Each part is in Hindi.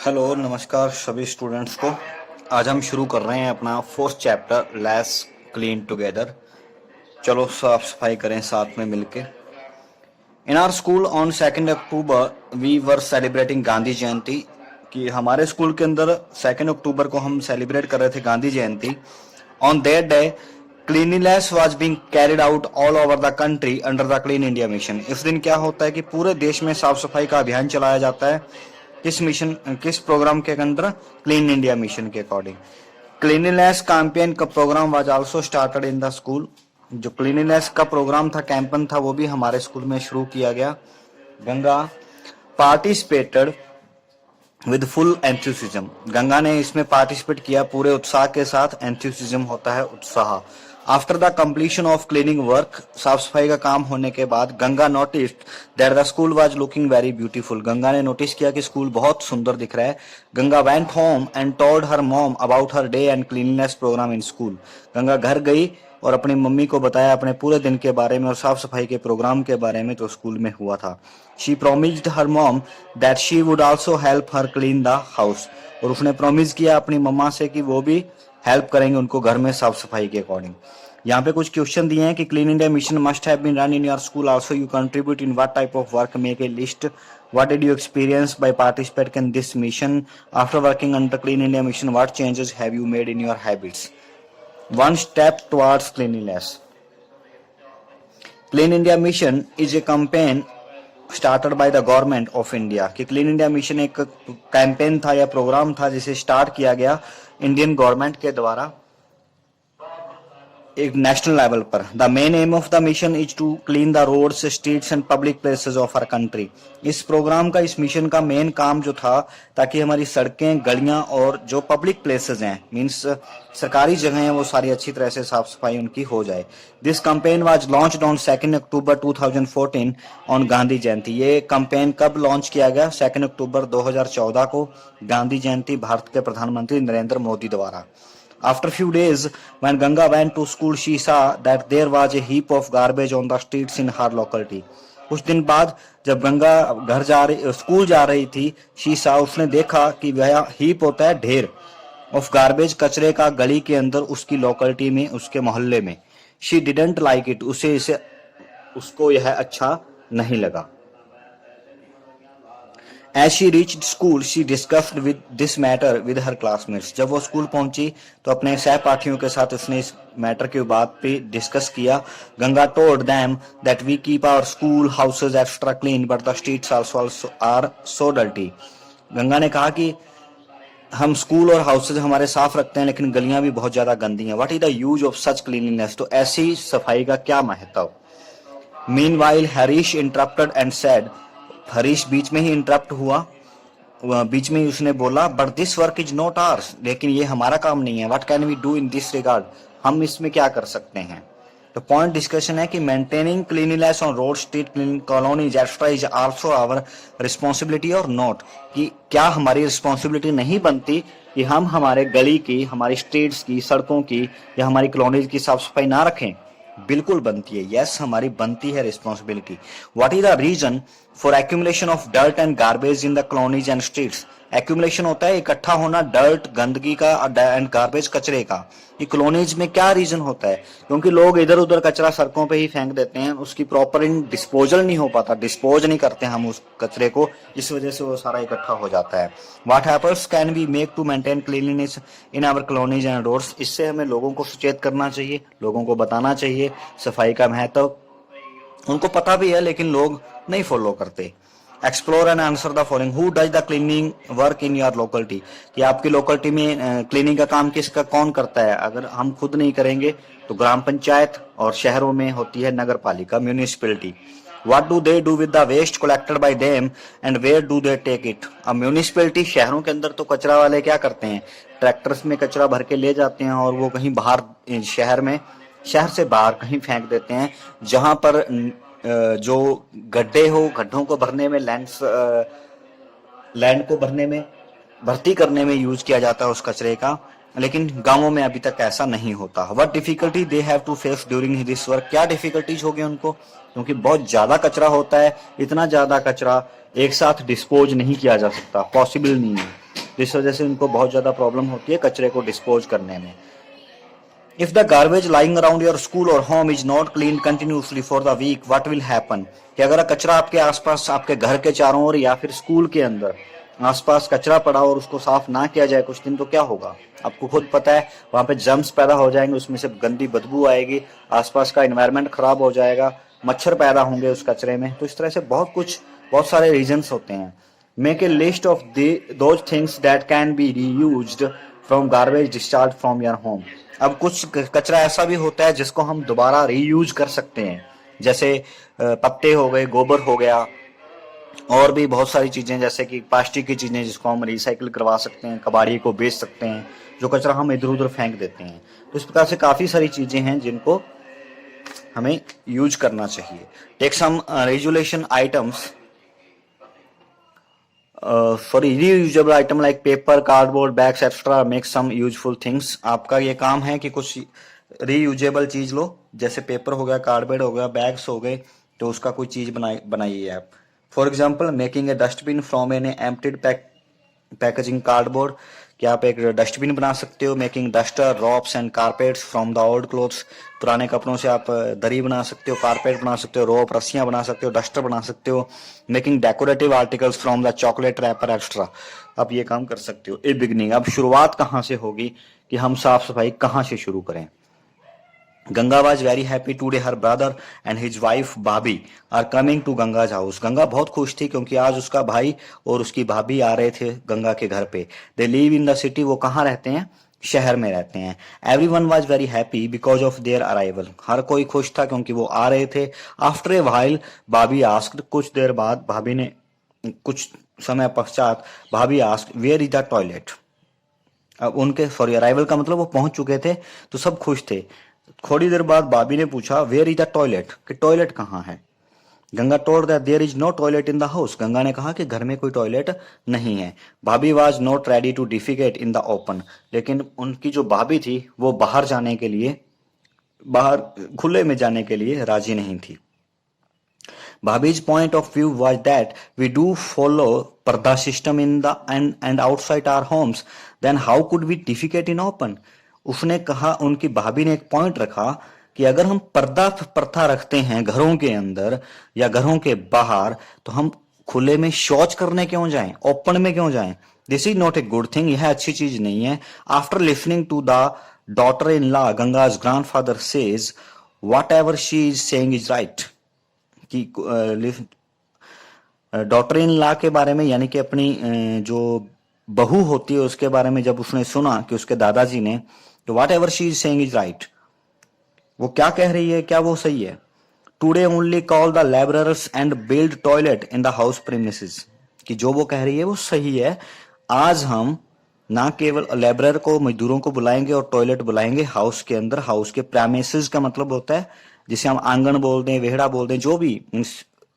हेलो नमस्कार सभी स्टूडेंट्स को। आज हम शुरू कर रहे हैं अपना fourth chapter let's clean together. चलो साफ सफाई करें साथ में मिलके। In our school on 2 October we were celebrating Gandhi Jayanti. कि हमारे स्कूल के अंदर 2 अक्टूबर को हम सेलिब्रेट कर रहे थे Gandhi Jayanti. On that day cleanliness was being carried out all over the country under the clean India mission. इस दिन क्या होता है कि पूरे देश में साफ सफाई का अभियान चलाया जाता है। किस प्रोग्राम के अंदर? क्लीन इंडिया मिशन के अकॉर्डिंग। क्लीनिनेस कैंपेन का program was also started in the school. जो क्लीनिनेस का प्रोग्राम था, कैंपेन था, वो भी हमारे स्कूल में शुरू किया गया। Ganga participated with full enthusiasm. Ganga ने इसमें पार्टिसिपेट किया पूरे उत्साह के साथ। एंथुसिज्म होता है उत्साह। After the completion of cleaning work, साफ सफाई का काम होने के बाद, Ganga noticed that the school was looking very beautiful. Ganga ने नोटिस किया कि स्कूल बहुत सुंदर दिख रहा है। Ganga went home and told her mom about her day and cleanliness program in school. Ganga घर गई और अपनी मम्मी को बताया अपने पूरे दिन के बारे में और साफ सफाई के प्रोग्राम के बारे में जो स्कूल में हुआ था। She promised her mom that she would also help her clean the house. और उसने प्रोमिस किया अपनी मम्मा से कि वो भी हेल्प करेंगे उनको घर में साफ सफाई के अकॉर्डिंग। यहाँ पे कुछ क्वेश्चन दिए हैं कि clean India mission must have been run in your school also. You contribute in what type of work? Make a list. What did you experience by participating in this mission? After working under Clean India Mission, what changes have you made in your habits? One step towards cleanliness. Clean India Mission is a campaign started by the government of India। कि क्लीन इंडिया मिशन एक कैंपेन था या प्रोग्राम था जिसे स्टार्ट किया गया इंडियन गवर्नमेंट के द्वारा एक नेशनल लेवल पर। The main aim of the mission is to clean the roads, streets and public places of our country. इस प्रोग्राम का, इस मिशन का मेन काम जो था ताकि हमारी सड़कें, गलियां और जो पब्लिक प्लेसेस हैं, मींस सरकारी जगह हैं, वो सारी अच्छी तरह से साफ सफाई उनकी हो जाए। This campaign was launched on 2 October 2014 on Gandhi Jayanti. ये कैंपेन कब लॉन्च किया गया? 2 अक्टूबर 2014 को, गांधी जयंती, भारत के प्रधानमंत्री नरेंद्र मोदी द्वारा। After few days, when Ganga went to school, she saw that there was a heap of garbage on the streets in her locality। कुछ दिन बाद जब गंगा स्कूल जा रही थी, she saw, उसने देखा कि वह हीप होता है ढेर, ऑफ गार्बेज, कचरे का, गली के अंदर, उसकी लोकेलिटी में, उसके मोहल्ले में। She didn't like it, उसको यह अच्छा नहीं लगा। As she reached school, she discussed with this matter with her classmates। जब वो स्कूल पहुंची तो अपने सहपाठियों के साथ उसने इस मैटर की बात पे डिस्कस किया। Ganga told them that we keep our school houses extra clean, but the streets also are so dirty। Ganga ने कहा कि हम स्कूल और हाउसेज हमारे साफ रखते हैं लेकिन गलियां भी बहुत ज्यादा गंदी हैं। What is the use of such cleanliness? तो ऐसी सफाई का क्या महत्व? Meanwhile, Harish interrupted and said, Harish बीच में ही इंटरप्ट हुआ, बीच में ही उसने बोला, but this work is not ours. लेकिन ये हमारा काम नहीं है। What can we do in this regard? हम इसमें क्या कर सकते हैं? तो पॉइंट डिस्कशन है कि maintaining cleanliness on road, street, clean colonies extra is also our responsibility और नॉट। कि क्या हमारी रिस्पॉन्सिबिलिटी नहीं बनती कि हम हमारे गली की, हमारी स्ट्रीट्स की, सड़कों की या हमारी कॉलोनीज की साफ सफाई ना रखें? बिल्कुल बनती है। यस, हमारी बनती है responsibility. What is the reason for accumulation of dirt and garbage in the colonies and streets? Accumulation होता है इकट्ठा होना डर्ट, गंदगी का, एंड गार्बेज, कचरे का। ये कॉलोनीज में क्या रीजन होता है? क्योंकि लोग इधर उधर कचरा सड़कों पे ही फेंक देते हैं, उसकी प्रॉपर डिस्पोजल नहीं हो पाता, डिस्पोज नहीं करते हम उस कचरे को, इस वजह से वो सारा इकट्ठा हो जाता है। What happens can we make to maintain cleanliness in our colonies and roads? इससे हमें लोगों को सचेत करना चाहिए, लोगों को बताना चाहिए सफाई का महत्व। उनको पता भी है लेकिन लोग नहीं फॉलो करते। Explore and answer the following. Who does the cleaning work in your locality? कि आपकी लोकेलिटी में क्लीनिंग का काम किसका, कौन करता है? अगर हम खुद नहीं करेंगे तो ग्राम पंचायत, और शहरों में होती है नगर पालिका, municipality. What do they do with the waste collected by them and where do they take it? अब म्यूनिसिपैलिटी, शहरों के अंदर तो कचरा वाले क्या करते हैं? ट्रैक्टर्स में कचरा भर के ले जाते हैं और वो कहीं बाहर शहर से बाहर कहीं फेंक देते हैं, जहां पर जो गड्ढे हो, गड्ढों को भरने में, लैंड को भरने में, भर्ती करने में यूज किया जाता है उस कचरे का। लेकिन गांवों में अभी तक ऐसा नहीं होता। What difficulty they have to face during this work? क्या डिफिकल्टीज होगी उनको? क्योंकि बहुत ज्यादा कचरा होता है। इतना ज्यादा कचरा एक साथ डिस्पोज नहीं किया जा सकता, पॉसिबल नहीं है। जिस वजह से उनको बहुत ज़्यादा प्रॉब्लम होती है कचरे को डिस्पोज करने में। If the garbage lying around your school or home is not cleaned continuously for the week, what will happen? कि अगर कचरा आपके आसपास, आपके घर के चारों ओर या फिर स्कूल के अंदर आसपास कचरा पड़ा और उसको साफ ना किया जाए कुछ दिन, तो क्या होगा? आपको खुद पता है, वहां पे जर्म्स पैदा हो जाएंगे, उसमें से गंदी बदबू आएगी, आसपास का एनवायरनमेंट खराब हो जाएगा, मच्छर पैदा होंगे उस कचरे में। तो इस तरह से बहुत सारे रीजंस होते हैं। Make a list of those things that can be reused from garbage discharge from your home. अब कुछ कचरा ऐसा भी होता है जिसको हम दोबारा रीयूज कर सकते हैं, जैसे पत्ते हो गए, गोबर हो गया, और भी बहुत सारी चीजें जैसे कि प्लास्टिक की चीजें जिसको हम रिसाइकिल करवा सकते हैं, कबाड़ी को बेच सकते हैं, जो कचरा हम इधर उधर फेंक देते हैं। तो इस प्रकार से काफी सारी चीजें हैं जिनको हमें यूज करना चाहिए। Take some resolution items for reusable item like paper, cardboard, bags, etc. make some useful things। आपका ये काम है कि कुछ रीयूजेबल चीज लो, जैसे पेपर हो गया, कार्डबोर्ड हो गया, बैग्स हो गए, तो उसका कोई चीज बनाइए आप। For example, making a dustbin from an emptied packaging cardboard, कि आप एक डस्टबिन बना सकते हो। Making duster, ropes and carpets from the old clothes, पुराने कपड़ों से आप दरी बना सकते हो, कारपेट बना सकते हो, रोप, रस्सियां बना सकते हो, डस्टर बना सकते हो। Making decorative articles from the chocolate wrapper extra, आप ये काम कर सकते हो। ए बिगनिंग, अब शुरुआत कहाँ से होगी कि हम साफ सफाई कहाँ से शुरू करें। Ganga was very happy today her brother and his wife भाभी are coming to गंगा's house। Ganga बहुत खुश थी क्योंकि आज उसका भाई और उसकी भाभी आ रहे थे गंगा के घर पे। They live in the city, वो कहाँ रहते हैं? शहर में रहते हैं। Everyone was very happy because of their arrival, हर कोई खुश था क्योंकि वो आ रहे थे। After a while भाभी asked, कुछ देर बाद भाभी ने, कुछ समय पश्चात भाभी asked, where is the toilet। अब उनके अराइवल का मतलब वो पहुंच चुके थे तो सब खुश थे। थोड़ी देर बाद भाभी ने पूछा वेयर इज द टॉयलेट, कि टॉयलेट कहाँ है। Ganga told that there is no toilet in the house, Ganga ने कहा कि घर में कोई टॉयलेट नहीं है। भाभी was not ready to defecate in the open, लेकिन उनकी जो भाभी थी वो बाहर जाने के लिए, बाहर खुले में जाने के लिए राजी नहीं थी। Bhabhi's point of view was that we do follow parda system in the and outside our homes, then how could we defecate in open। उसने कहा, उनकी भाभी ने एक पॉइंट रखा कि अगर हम पर्दा प्रथा रखते हैं घरों के अंदर या घरों के बाहर, तो हम खुले में शौच करने क्यों जाएं, ओपन में क्यों जाएं। This is not a good thing, यह अच्छी चीज नहीं है। After listening to the daughter in law, Ganga's grandfather says whatever she is saying is right, कि डॉटर इन लॉ के बारे में, यानी कि अपनी जो बहू होती है उसके बारे में जब उसने सुना कि उसके दादाजी ने, तो what ever she is saying is right, वो क्या कह रही है क्या वो सही है। Today only call the labourers and build toilet in the house premises, कि जो वो कह रही है वो सही है। आज हम ना केवल लेबरर को, मजदूरों को बुलाएंगे और टॉयलेट बुलाएंगे हाउस के अंदर। हाउस के प्रेमिसेस का मतलब होता है जिसे हम आंगन बोलते हैं, वेहड़ा बोलते हैं, जो भी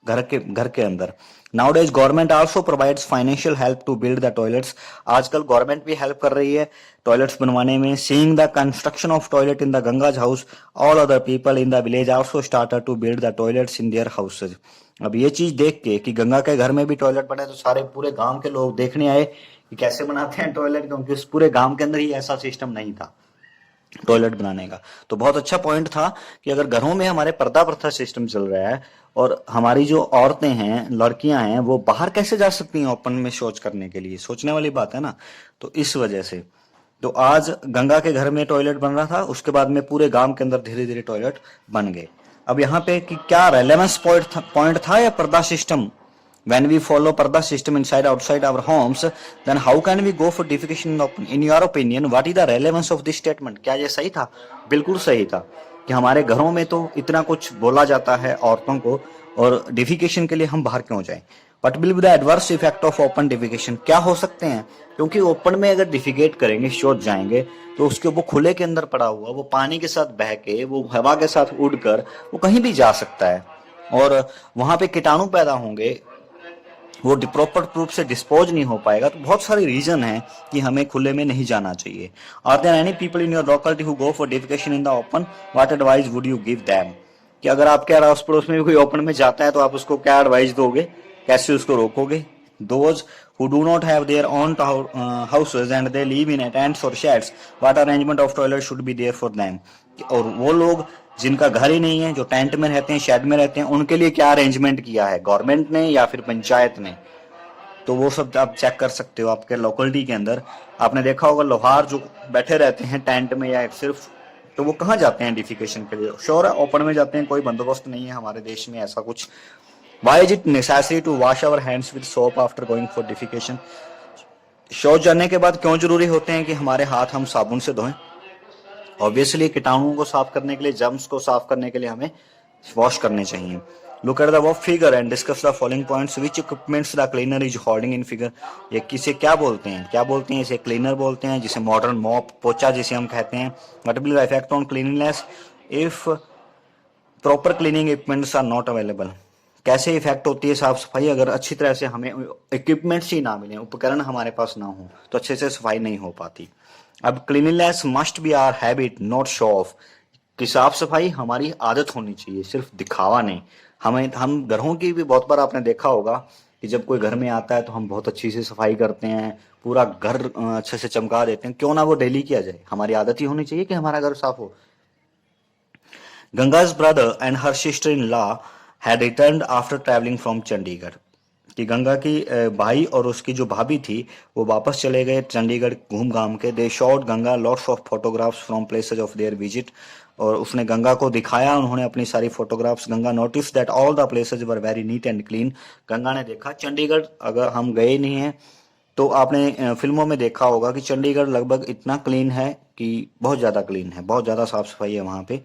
घर के अंदर। Nowadays government also provides financial help to build the toilets, आजकल गवर्नमेंट भी हेल्प कर रही है टॉयलेट्स बनवाने में। Seeing the construction of toilet in the Ganga's house, all other people in the village also started to build the toilets in their houses. अब ये चीज देख के कि गंगा के घर में भी टॉयलेट बने, तो सारे पूरे गांव के लोग देखने आए कि कैसे बनाते हैं टॉयलेट, क्योंकि उस पूरे गांव के अंदर ही ऐसा सिस्टम नहीं था टॉयलेट बनाने का। तो बहुत अच्छा पॉइंट था कि अगर घरों में हमारे पर्दा प्रथा सिस्टम चल रहा है और हमारी जो औरतें हैं, लड़कियां हैं, वो बाहर कैसे जा सकती हैं ओपन में शौच करने के लिए, सोचने वाली बात है ना। तो इस वजह से तो आज गंगा के घर में टॉयलेट बन रहा था, उसके बाद में पूरे गांव के अंदर धीरे धीरे टॉयलेट बन गए। अब यहाँ पे कि क्या रेलेवेंस पॉइंट था या पर्दा system. When we follow parda system inside outside our homes, then how can we go for defecation in open? In your opinion, what is the relevance of this statement? क्या ये सही था? बिल्कुल सही था कि हमारे घरों में तो इतना कुछ बोला जाता है औरतों को, और डिफिकेशन के लिए हम बाहर क्यों जाएं। What will be the adverse effect of open defecation? क्या हो सकते हैं, क्योंकि ओपन में अगर डिफिकेट करेंगे, शौच जाएंगे, तो उसके वो खुले के अंदर पड़ा हुआ, वो पानी के साथ बह के, वो हवा के साथ उड़कर वो कहीं भी जा सकता है और वहां पे कीटाणु पैदा होंगे, वो प्रॉपर रूप से डिस्पोज नहीं हो पाएगा। तो बहुत सारे रीजन है कि हमें खुले में नहीं जाना चाहिए। Are there any people in your locality who go for defecation in the open, what advice would you give them. कि अगर आपके अड़ोस पड़ोस में भी कोई ओपन में जाता है तो आप उसको क्या एडवाइस दोगे, कैसे उसको रोकोगे। Those who do not have their own houses and they live in tents or sheds, what arrangement of toilet should be there for them? और वो लोग जिनका घर ही नहीं है, जो टेंट में रहते हैं, शेड में रहते हैं, उनके लिए क्या अरेंजमेंट किया है गवर्नमेंट ने या फिर पंचायत ने? तो वो सब आप चेक कर सकते हो आपके लोकेलिटी के अंदर। आपने देखा होगा लोहार जो बैठे रहते हैं टेंट में या सिर्फ, तो वो कहाँ जाते हैं डिफिकेशन के लिए? श्योर है ओपन में जाते हैं, कोई बंदोबस्त नहीं है हमारे देश में ऐसा कुछ। Why is it necessary to wash our hands with soap after going for defecation? शौच जाने के बाद क्यों जरूरी होते हैं कि हमारे हाथ हम साबुन से धोएं? ऑब्वियसली कीटाणुओं को साफ करने के लिए, जर्म्स को साफ करने के लिए हमें वॉश करने चाहिए। Look at the above figure and discuss the following points. Which equipments the cleaner is holding in figure? ये किसे क्या बोलते हैं? क्या बोलते हैं? इसे क्लीनर बोलते हैं, जिसे मॉडर्न मॉप, पोचा जिसे हम कहते हैं। What will be the effect on cleanliness if proper cleaning equipments are not available? कैसे इफेक्ट होती है साफ सफाई अगर अच्छी तरह से हमें इक्विपमेंट्स ही ना मिले, उपकरण हमारे पास ना हो, तो अच्छे से सफाई नहीं हो पाती। अब cleanliness must be our habit not show off, कि साफ सफाई हमारी आदत होनी चाहिए, सिर्फ दिखावा नहीं। हम घरों की भी बहुत बार आपने देखा होगा कि जब कोई घर में आता है तो हम बहुत अच्छी से सफाई करते हैं, पूरा घर अच्छे से चमका देते हैं। क्यों ना वो डेली किया जाए? हमारी आदत ही होनी चाहिए कि हमारा घर साफ हो। गंगा's brother and her sister-in-law had returned after traveling from Chandigarh, कि गंगा की भाई और उसकी जो भाभी थी वो वापस चले गए चंडीगढ़ घूम घाम के। They shot Ganga lots of photographs from places of their visit, और उसने गंगा को दिखाया उन्होंने अपनी सारी photographs. Ganga notice that all the places were very neat and clean. Ganga ने देखा चंडीगढ़, अगर हम गए नहीं हैं तो आपने फिल्मों में देखा होगा कि चंडीगढ़ लगभग इतना क्लीन है कि बहुत ज़्यादा क्लीन है, बहुत ज़्यादा साफ सफाई है वहाँ पे।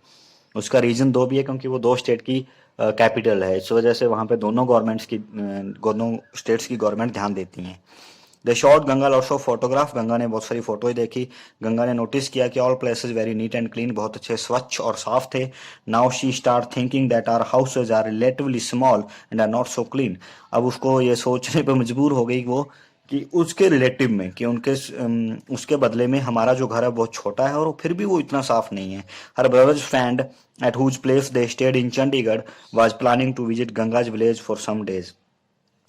उसका रीजन दो भी है, क्योंकि वो दो स्टेट की कैपिटल है, इस वजह से वहाँ पे दोनों स्टेट्स की गवर्नमेंट ध्यान देती हैं। The shot Ganga lots of photograph, Ganga ने बहुत सारी फोटोज देखी। गंगा ने नोटिस किया कि all places very neat and clean, बहुत अच्छे स्वच्छ और साफ थे। Now she start thinking that our houses are relatively small and are not so clean. अब उसको ये सोचने पर मजबूर हो गई वो कि उसके रिलेटिव में, कि उसके बदले में हमारा जो घर है बहुत छोटा है और फिर भी वो इतना साफ नहीं है। Her brother's friend at whose place they stayed in Chandigarh was planning to visit Ganga's village for some days.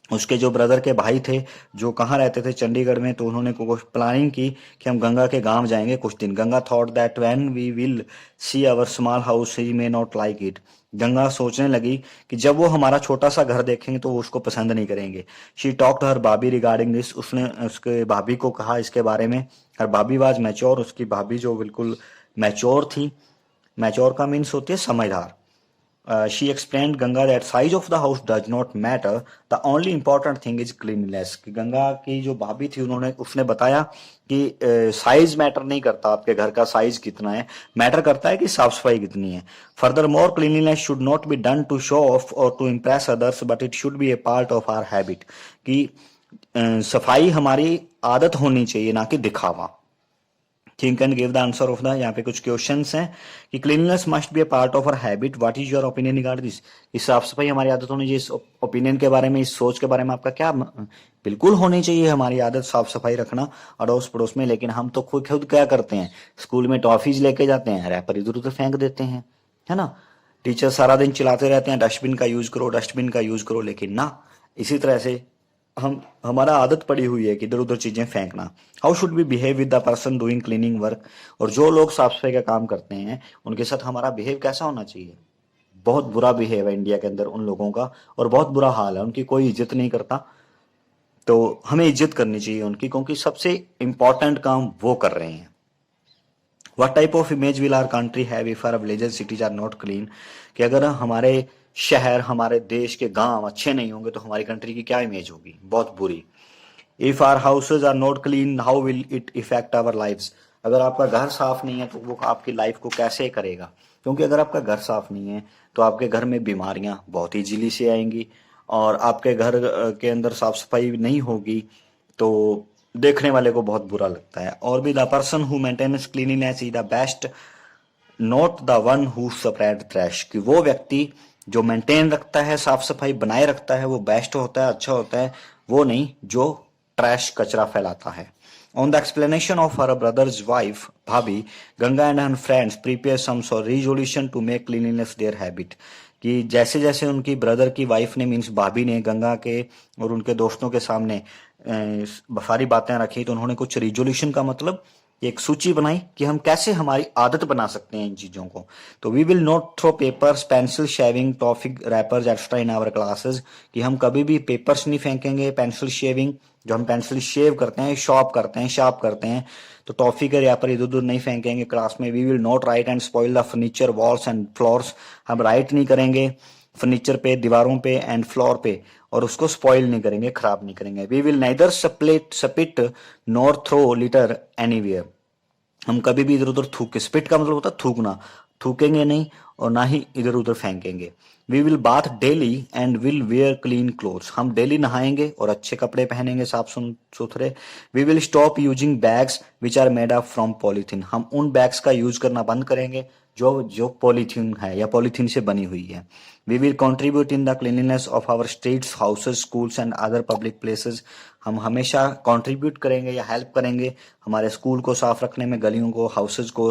उसके जो ब्रदर के भाई थे जो कहाँ रहते थे चंडीगढ़ में, तो उन्होंने प्लानिंग की कि हम गंगा के गांव जाएंगे कुछ दिन। Ganga thought that when we will see our small house he may not like it. Ganga सोचने लगी कि जब वो हमारा छोटा सा घर देखेंगे तो वो उसको पसंद नहीं करेंगे। शी टॉक टू हर भाभी रिगार्डिंग दिस, उसने उसके भाभी को कहा इसके बारे में। हर भाभी वाज मैच्योर, उसकी भाभी जो बिल्कुल मैच्योर थी। मैच्योर का मीन्स होती है समझदार। She explained Ganga that size of the house does not matter. The only important thing is cleanliness. कि गंगा की जो भाभी थी उसने बताया कि साइज मैटर नहीं करता, आपके घर का साइज कितना है, मैटर करता है कि साफ सफाई कितनी है। Further more cleanliness should not be done to show off और to impress others but it should be a part of our habit, कि सफाई हमारी आदत होनी चाहिए ना कि दिखावा। Think and give the answer of the, यहाँ पे कुछ क्वेश्चंस हैं कि cleanliness must be a part of our habit, what is your opinion regard this. इस साफ सफाई हमारी आदत होनी चाहिए, इस ओपिनियन के बारे में, इस सोच के बारे में आपका क्या? बिल्कुल होनी चाहिए हमारी आदत साफ सफाई रखना अड़ोस पड़ोस में, लेकिन हम तो खुद क्या करते हैं, स्कूल में टॉफीज लेके जाते हैं, रैपर इधर उधर फेंक देते हैं, है ना। टीचर सारा दिन चिल्लाते रहते हैं डस्टबिन का यूज करो, डस्टबिन का यूज करो, लेकिन ना, इसी तरह से हमारा आदत पड़ी हुई है कि इधर उधर चीजें फेंकना। How should be behave with the person doing cleaning work, और जो लोग साफ सफाई का काम करते हैं उनके साथ हमारा बिहेव कैसा होना चाहिए? बहुत बुरा बिहेव है इंडिया के अंदर उन लोगों का, और बहुत बुरा हाल है, उनकी कोई इज्जत नहीं करता। तो हमें इज्जत करनी चाहिए उनकी, क्योंकि सबसे इंपॉर्टेंट काम वो कर रहे हैं। What type of image will our country have if our villages cities are not clean? कि अगर हमारे शहर, हमारे देश के गांव अच्छे नहीं होंगे तो हमारी कंट्री की क्या इमेज होगी? बहुत बुरी। If our houses are not clean, how will it affect our lives? अगर आपका घर साफ नहीं है तो वो आपकी लाइफ को कैसे करेगा? क्योंकि अगर आपका घर साफ नहीं है तो आपके घर में बीमारियां बहुत इजीली से आएंगी, और आपके घर के अंदर साफ सफाई नहीं होगी तो देखने वाले को बहुत बुरा लगता है। और भी the person who maintains cleanliness is the best, not the one who spread trash, कि वो व्यक्ति जो मेंटेन रखता है, साफ सफाई बनाए रखता है, वो बेस्ट होता है, अच्छा होता है, वो नहीं जो ट्रैश कचरा फैलाता है। On the explanation of her brother's wife, Bhabhi, Ganga and her friends prepare some resolution to make cleanliness their habit. कि जैसे जैसे उनकी ब्रदर की वाइफ ने मीन्स भाभी ने गंगा के और उनके दोस्तों के सामने सारी बातें रखी, तो उन्होंने कुछ रिजोल्यूशन का मतलब एक सूची बनाई कि हम कैसे हमारी आदत बना सकते हैं इन चीजों को। तो we will not throw papers, pencil, shaving, toffee wrappers extra in our classes, कि हम कभी भी पेपर्स नहीं फेंकेंगे, पेंसिल शेविंग जो हम पेंसिल शेव करते हैं, शार्प करते हैं, तो टॉफी के रैपर इधर उधर नहीं फेंकेंगे क्लास में। We will not write and spoil the furniture, walls and floors, हम राइट नहीं करेंगे फर्नीचर पे, दीवारों पे एंड फ्लोर पे, और उसको स्पॉइल नहीं करेंगे, खराब नहीं करेंगे। We will neither spit nor throw litter anywhere, हम कभी भी इधर उधर थूक, स्पिट का मतलब होता है थूकना, थूकेंगे नहीं और ना ही इधर उधर फेंकेंगे। We will bath daily and will wear clean clothes, हम डेली नहाएंगे और अच्छे कपड़े पहनेंगे, साफ सुथरे। We will stop using bags which are made up from polythene, हम उन बैग्स का यूज करना बंद करेंगे जो जो पॉलीथीन है या पॉलीथीन से बनी हुई है। We will contribute in the cleanliness of our streets, houses, schools and other public places, हम हमेशा कंट्रीब्यूट करेंगे या हेल्प करेंगे हमारे स्कूल को साफ रखने में, गलियों को, हाउसेज को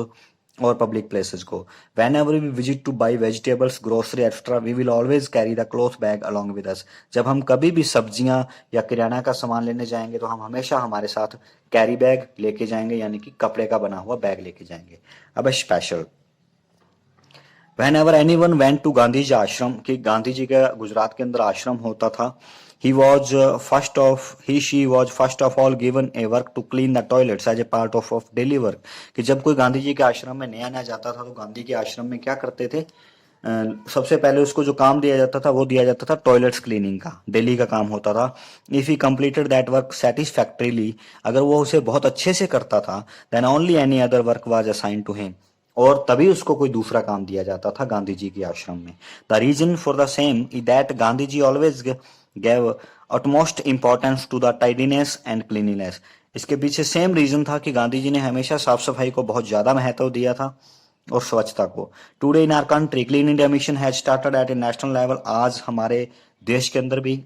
और पब्लिक प्लेसेस को। Whenever we visit to buy vegetables, grocery extra, we will always carry the cloth bag along with us, जब हम कभी भी सब्जियां या किराना का सामान लेने जाएंगे तो हम हमेशा हमारे साथ कैरी बैग लेके जाएंगे, यानी कि कपड़े का बना हुआ बैग लेके जाएंगे। अब special, whenever anyone went to Gandhi ji Ashram, कि गांधी जी का गुजरात के अंदर आश्रम होता था, he was she was first of all given a work to clean the toilets as a part of daily work, कि जब कोई गांधी जी के आश्रम में नया नया जाता था तो गांधी के आश्रम में क्या करते थे, सबसे पहले उसको जो काम दिया जाता था वो दिया जाता था टॉयलेट्स क्लीनिंग का, डेली का काम होता था। If he completed that work satisfactorily, अगर वो उसे बहुत अच्छे से करता था, then only any other work was assigned to him, और तभी उसको कोई दूसरा काम दिया जाता था गांधी जी के आश्रम में। The reason for the same is that Gandhi ji always gave utmost importance to the tidiness and cleanliness, इसके पीछे सेम रीजन था कि गांधी जी ने हमेशा साफ सफाई को बहुत ज्यादा महत्व दिया था और स्वच्छता को। Today in our country clean India mission has started at a national level, आज हमारे देश के अंदर भी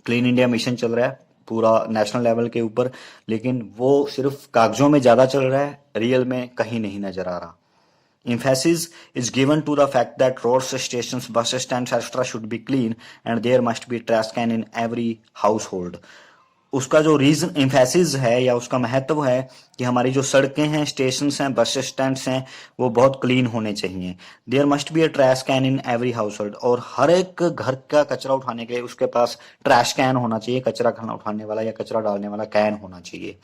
क्लीन इंडिया मिशन चल रहा है पूरा नेशनल लेवल के ऊपर, लेकिन वो सिर्फ कागजों में ज्यादा चल रहा है, रियल में कहीं नहीं नजर आ रहा। Emphasis is given to the fact that roads, stations, bus stands, etc. should be clean and there must be trash can in every household. उसका जो रीजन एम्फेसिस है या उसका महत्व है कि हमारी जो सड़कें हैं, स्टेशन हैं, बस स्टैंड हैं, वो बहुत क्लीन होने चाहिए। There must be a trash can in every household, और हर एक घर का कचरा उठाने के लिए उसके पास ट्रैश कैन होना चाहिए, कचरा खाना उठाने वाला या कचरा डालने वाला कैन होना चाहिए।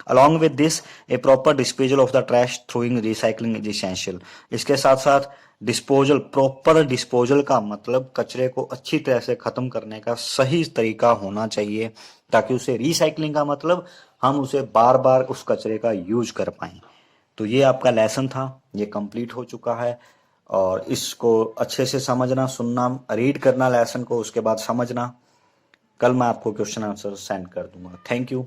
Along with this a proper disposal of the trash throwing recycling is essential, इसके साथ साथ डिस्पोजल, प्रॉपर डिस्पोजल का मतलब कचरे को अच्छी तरह से खत्म करने का सही तरीका होना चाहिए, ताकि उसे रिसाइकलिंग का मतलब हम उसे बार बार उस कचरे का यूज कर पाएं। तो ये आपका लेसन था, ये कंप्लीट हो चुका है, और इसको अच्छे से समझना, सुनना, रीड करना लेसन को, उसके बाद समझना। कल मैं आपको क्वेश्चन आंसर सेंड कर दूंगा। Thank you.